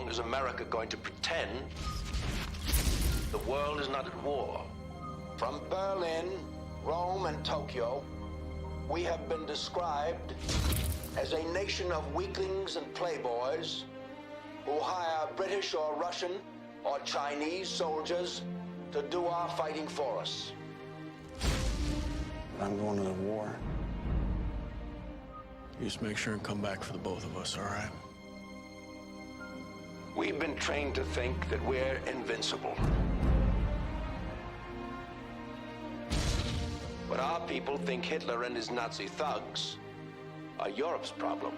long is America going to pretend the world is not at war? From Berlin, Rome, and Tokyo, we have been described as a nation of weaklings and playboys who hire British or Russian or Chinese soldiers to do our fighting for us. I'm going to the war. You just make sure and come back for the both of us, all right? We've been trained to think that we're invincible. But our people think Hitler and his Nazi thugs are Europe's problem.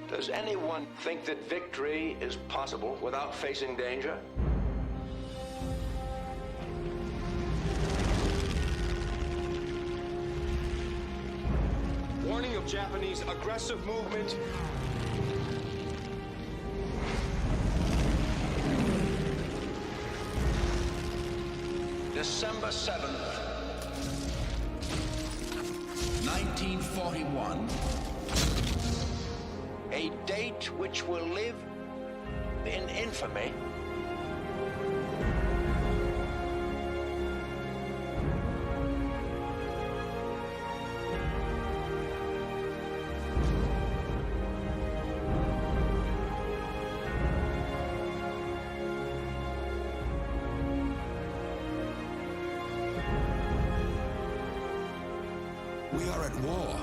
Does anyone think that victory is possible without facing danger? Warning of Japanese aggressive movement. December 7th. 1941. A date which will live in infamy. We are at war.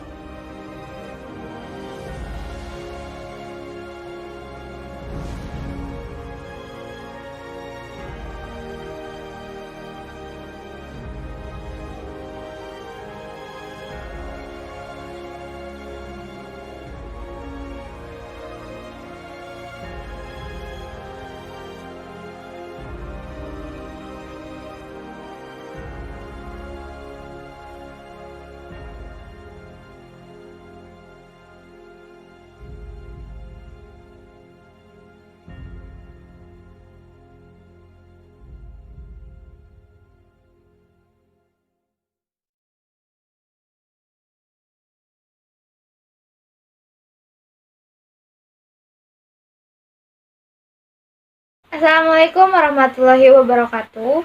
Assalamualaikum warahmatullahi wabarakatuh.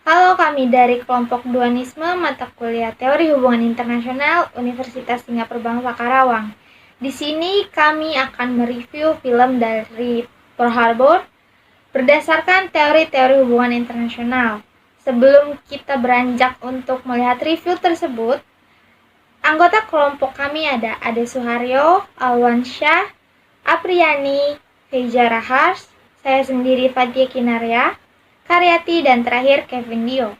Halo, kami dari kelompok Duanisme mata kuliah Teori Hubungan Internasional Universitas Singapura Bangsa Karawang. Di sini kami akan mereview film dari Pearl Harbor berdasarkan teori-teori hubungan internasional. Sebelum kita beranjak untuk melihat review tersebut, anggota kelompok kami ada Ade Suharyo, Alwan Syah, Apriyani, Feiza Rahars, saya sendiri Fatia Kinarya, Karyati, dan terakhir Kevin Dio.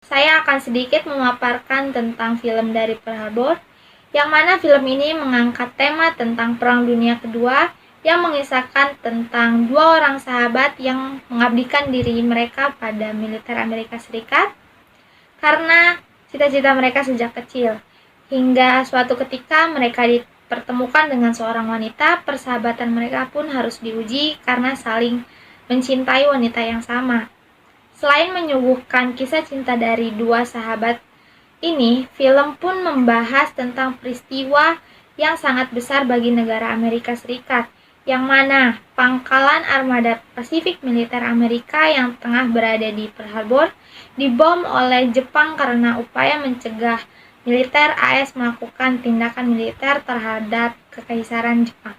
Saya akan sedikit memaparkan tentang film dari Pearl Harbor, yang mana film ini mengangkat tema tentang Perang Dunia Kedua yang mengisahkan tentang dua orang sahabat yang mengabdikan diri mereka pada militer Amerika Serikat karena cita-cita mereka sejak kecil. Hingga suatu ketika mereka dipertemukan dengan seorang wanita, persahabatan mereka pun harus diuji karena saling mencintai wanita yang sama. Selain menyuguhkan kisah cinta dari dua sahabat ini, film pun membahas tentang peristiwa yang sangat besar bagi negara Amerika Serikat, yang mana pangkalan armada Pasifik militer Amerika yang tengah berada di Pearl Harbor dibom oleh Jepang karena upaya mencegah militer AS melakukan tindakan militer terhadap Kekaisaran Jepang.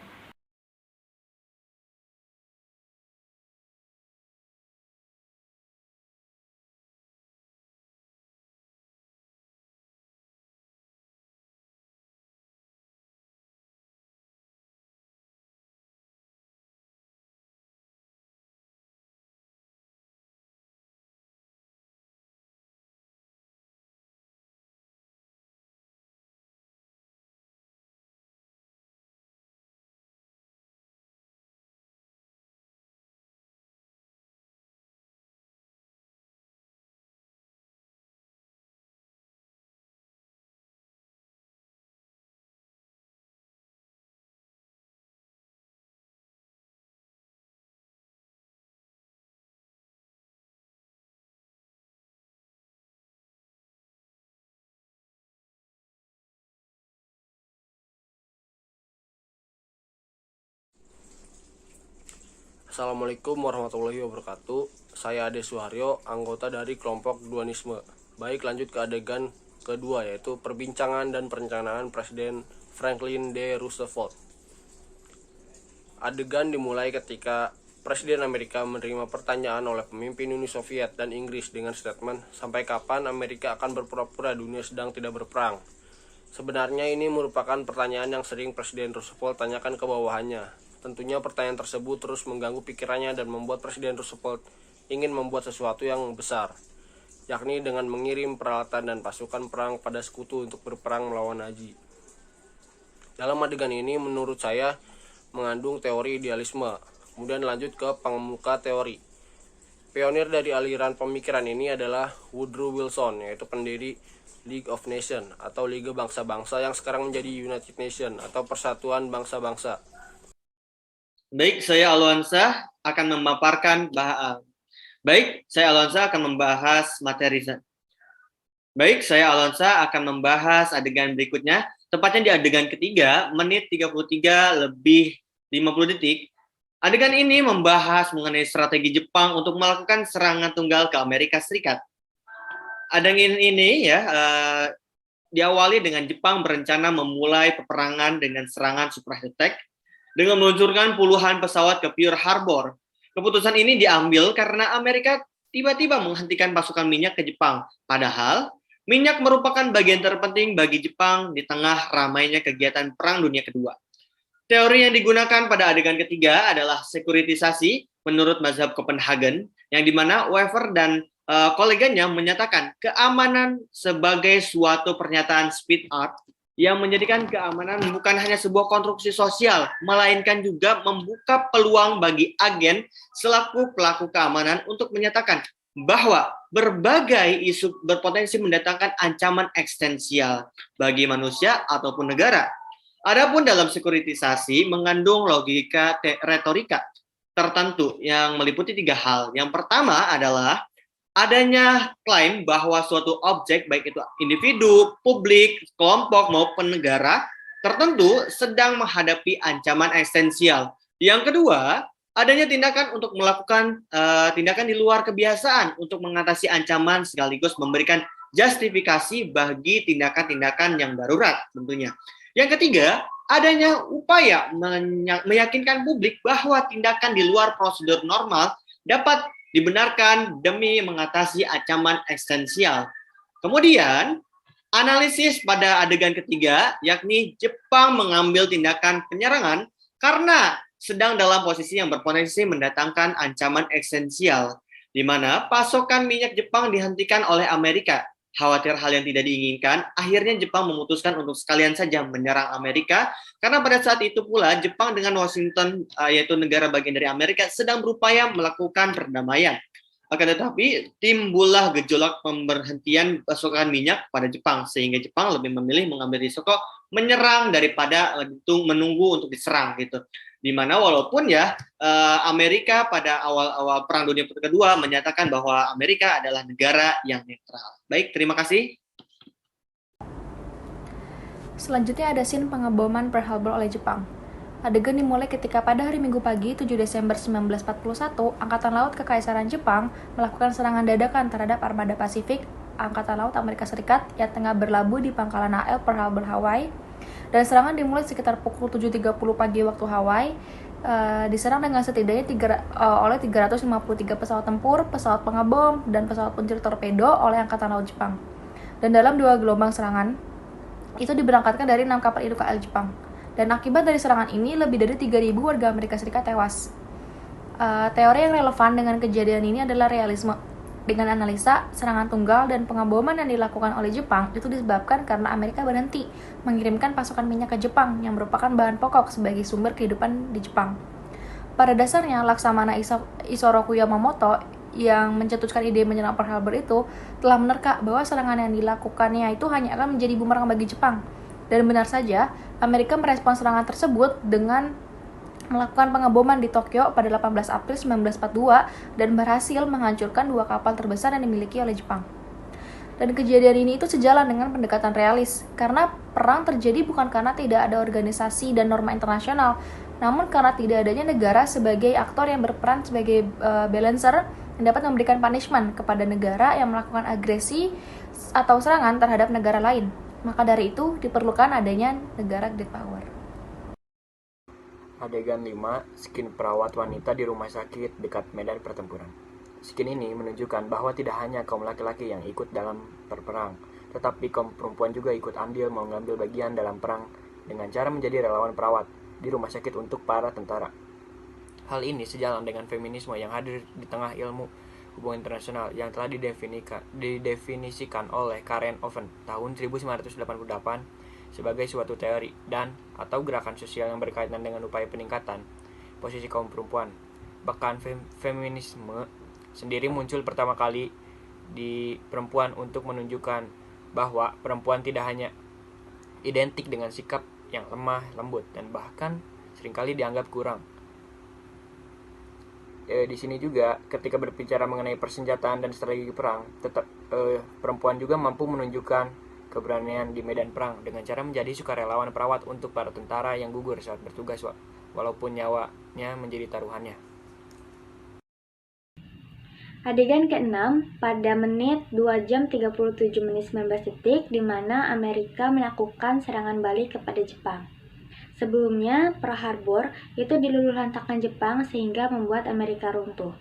Assalamualaikum warahmatullahi wabarakatuh. Saya Ade Suharyo, anggota dari kelompok Duanisme. Baik, lanjut ke adegan kedua, yaitu perbincangan dan perencanaan Presiden Franklin D. Roosevelt. Adegan dimulai ketika Presiden Amerika menerima pertanyaan oleh pemimpin Uni Soviet dan Inggris dengan statement, "Sampai kapan Amerika akan berpura-pura dunia sedang tidak berperang?" Sebenarnya ini merupakan pertanyaan yang sering Presiden Roosevelt tanyakan ke bawahannya. Tentunya pertanyaan tersebut terus mengganggu pikirannya dan membuat Presiden Roosevelt ingin membuat sesuatu yang besar, yakni dengan mengirim peralatan dan pasukan perang pada sekutu untuk berperang melawan Nazi. Dalam adegan ini menurut saya mengandung teori idealisme. Kemudian lanjut ke pengemuka teori. Pionir dari aliran pemikiran ini adalah Woodrow Wilson, yaitu pendiri League of Nations atau Liga Bangsa-Bangsa yang sekarang menjadi United Nations atau Persatuan Bangsa-Bangsa. Baik, saya Alwansa akan memaparkan adegan berikutnya, tepatnya di adegan ketiga, menit 33 lebih 50 detik. Adegan ini membahas mengenai strategi Jepang untuk melakukan serangan tunggal ke Amerika Serikat. Adegan ini diawali dengan Jepang berencana memulai peperangan dengan serangan surprise attack dengan meluncurkan puluhan pesawat ke Pearl Harbor. Keputusan ini diambil karena Amerika tiba-tiba menghentikan pasukan minyak ke Jepang. Padahal, minyak merupakan bagian terpenting bagi Jepang di tengah ramainya kegiatan Perang Dunia Kedua. Teori yang digunakan pada adegan ketiga adalah sekuritisasi menurut mazhab Copenhagen, yang dimana Wever dan koleganya menyatakan keamanan sebagai suatu pernyataan speed art yang menjadikan keamanan bukan hanya sebuah konstruksi sosial, melainkan juga membuka peluang bagi agen selaku pelaku keamanan untuk menyatakan bahwa berbagai isu berpotensi mendatangkan ancaman eksistensial bagi manusia ataupun negara. Adapun dalam sekuritisasi mengandung logika retorika tertentu yang meliputi 3 hal. Yang pertama adalah adanya klaim bahwa suatu objek, baik itu individu, publik, kelompok, maupun negara tertentu sedang menghadapi ancaman eksistensial. Yang kedua, adanya tindakan untuk melakukan tindakan di luar kebiasaan untuk mengatasi ancaman sekaligus memberikan justifikasi bagi tindakan-tindakan yang darurat tentunya. Yang ketiga, adanya upaya meyakinkan publik bahwa tindakan di luar prosedur normal dapat dibenarkan demi mengatasi ancaman eksistensial. Kemudian, analisis pada adegan ketiga, yakni Jepang mengambil tindakan penyerangan karena sedang dalam posisi yang berpotensi mendatangkan ancaman eksistensial, di mana pasokan minyak Jepang dihentikan oleh Amerika. Khawatir hal yang tidak diinginkan, akhirnya Jepang memutuskan untuk sekalian saja menyerang Amerika, karena pada saat itu pula Jepang dengan Washington, yaitu negara bagian dari Amerika, sedang berupaya melakukan perdamaian. Akan tetapi, timbullah gejolak pemberhentian pasokan minyak pada Jepang, sehingga Jepang lebih memilih mengambil risiko menyerang daripada menunggu untuk diserang gitu. Dimana walaupun Amerika pada awal-awal Perang Dunia Kedua menyatakan bahwa Amerika adalah negara yang netral. Baik, terima kasih. Selanjutnya ada scene pengeboman Pearl Harbor oleh Jepang. Adegan dimulai ketika pada hari Minggu pagi 7 Desember 1941, Angkatan Laut Kekaisaran Jepang melakukan serangan dadakan terhadap armada Pasifik Angkatan Laut Amerika Serikat yang tengah berlabuh di pangkalan AL Pearl Harbor, Hawaii. Dan serangan dimulai sekitar pukul 7.30 pagi waktu Hawaii. Diserang dengan setidaknya oleh 353 pesawat tempur, pesawat pengebom, dan pesawat pencuri torpedo oleh Angkatan Laut Jepang. Dan dalam 2 gelombang serangan, itu diberangkatkan dari 6 kapal induk KL Jepang. Dan akibat dari serangan ini, lebih dari 3.000 warga Amerika Serikat tewas. Teori yang relevan dengan kejadian ini adalah realisme. Dengan analisa, serangan tunggal dan pengeboman yang dilakukan oleh Jepang itu disebabkan karena Amerika berhenti mengirimkan pasokan minyak ke Jepang yang merupakan bahan pokok sebagai sumber kehidupan di Jepang. Pada dasarnya, Laksamana Isoroku Yamamoto yang mencetuskan ide menyerang Pearl Harbor itu telah menerka bahwa serangan yang dilakukannya itu hanya akan menjadi bumerang bagi Jepang. Dan benar saja, Amerika merespon serangan tersebut dengan melakukan pengeboman di Tokyo pada 18 April 1942 dan berhasil menghancurkan 2 kapal terbesar yang dimiliki oleh Jepang. Dan kejadian ini itu sejalan dengan pendekatan realis, karena perang terjadi bukan karena tidak ada organisasi dan norma internasional, Namun karena tidak adanya negara sebagai aktor yang berperan sebagai balancer yang dapat memberikan punishment kepada negara yang melakukan agresi atau serangan terhadap negara lain, maka dari itu diperlukan adanya negara great power. Adegan 5, skin perawat wanita di rumah sakit dekat medan pertempuran. Skin ini menunjukkan bahwa tidak hanya kaum laki-laki yang ikut dalam berperang, tetapi kaum perempuan juga ikut mengambil bagian dalam perang dengan cara menjadi relawan perawat di rumah sakit untuk para tentara. Hal ini sejalan dengan feminisme yang hadir di tengah ilmu hubungan internasional yang telah didefinisikan oleh Karen Oven tahun 1988 sebagai suatu teori dan atau gerakan sosial yang berkaitan dengan upaya peningkatan posisi kaum perempuan. Bahkan feminisme sendiri muncul pertama kali di perempuan untuk menunjukkan bahwa perempuan tidak hanya identik dengan sikap yang lemah, lembut, dan bahkan seringkali dianggap kurang. Di sini juga ketika berbicara mengenai persenjataan dan strategi perang, tetap perempuan juga mampu menunjukkan keberanian di medan perang dengan cara menjadi sukarelawan perawat untuk para tentara yang gugur saat bertugas walaupun nyawanya menjadi taruhannya. Adegan ke-6 pada menit 2 jam 37 menit 19 detik di mana Amerika melakukan serangan balik kepada Jepang. Sebelumnya, Pearl Harbor itu diluluhlantakkan Jepang sehingga membuat Amerika runtuh.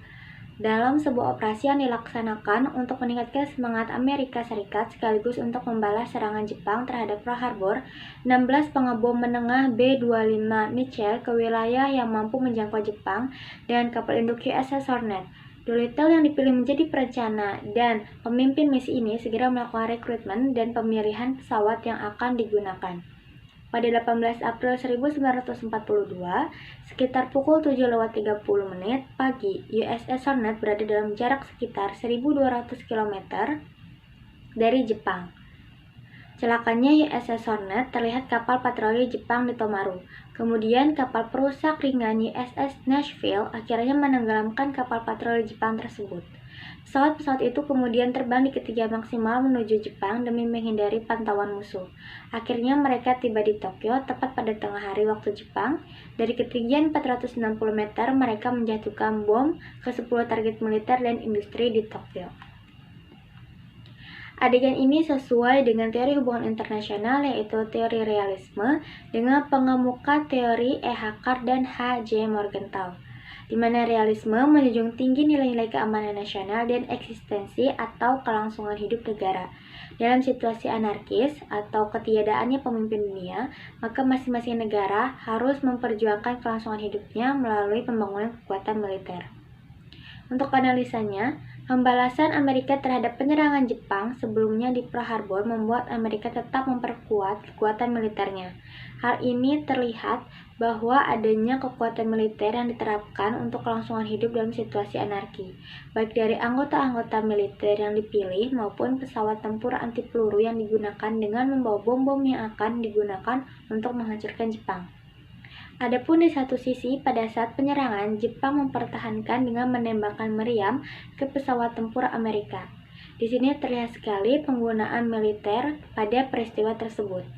Dalam sebuah operasi yang dilaksanakan untuk meningkatkan semangat Amerika Serikat sekaligus untuk membalas serangan Jepang terhadap Pearl Harbor, 16 pengebom menengah B-25 Mitchell ke wilayah yang mampu menjangkau Jepang dengan kapal induk USS Hornet. Doolittle yang dipilih menjadi perencana dan pemimpin misi ini segera melakukan rekrutmen dan pemilihan pesawat yang akan digunakan. Pada 18 April 1942, sekitar pukul 7:30 pagi, USS Hornet berada dalam jarak sekitar 1.200 km dari Jepang. Celakanya USS Hornet terlihat kapal patroli Jepang di Tomaru. Kemudian kapal perusak ringan USS Nashville akhirnya menenggelamkan kapal patroli Jepang tersebut. Pesawat-pesawat itu kemudian terbang di ketinggian maksimal menuju Jepang demi menghindari pantauan musuh. Akhirnya mereka tiba di Tokyo tepat pada tengah hari waktu Jepang. Dari ketinggian 460 meter mereka menjatuhkan bom ke 10 target militer dan industri di Tokyo. Adegan ini sesuai dengan teori hubungan internasional yaitu teori realisme dengan pengemuka teori E. Hakar dan H. J. Morgenthau, di mana realisme menjunjung tinggi nilai-nilai keamanan nasional dan eksistensi atau kelangsungan hidup negara. Dalam situasi anarkis atau ketiadaannya pemimpin dunia, maka masing-masing negara harus memperjuangkan kelangsungan hidupnya melalui pembangunan kekuatan militer. Untuk analisanya, pembalasan Amerika terhadap penyerangan Jepang sebelumnya di Pearl Harbor membuat Amerika tetap memperkuat kekuatan militernya. Hal ini terlihat bahwa adanya kekuatan militer yang diterapkan untuk kelangsungan hidup dalam situasi anarki, baik dari anggota-anggota militer yang dipilih maupun pesawat tempur anti peluru yang digunakan dengan membawa bom-bom yang akan digunakan untuk menghancurkan Jepang. Adapun di satu sisi, pada saat penyerangan, Jepang mempertahankan dengan menembakkan meriam ke pesawat tempur Amerika. Di sini terlihat sekali penggunaan militer pada peristiwa tersebut.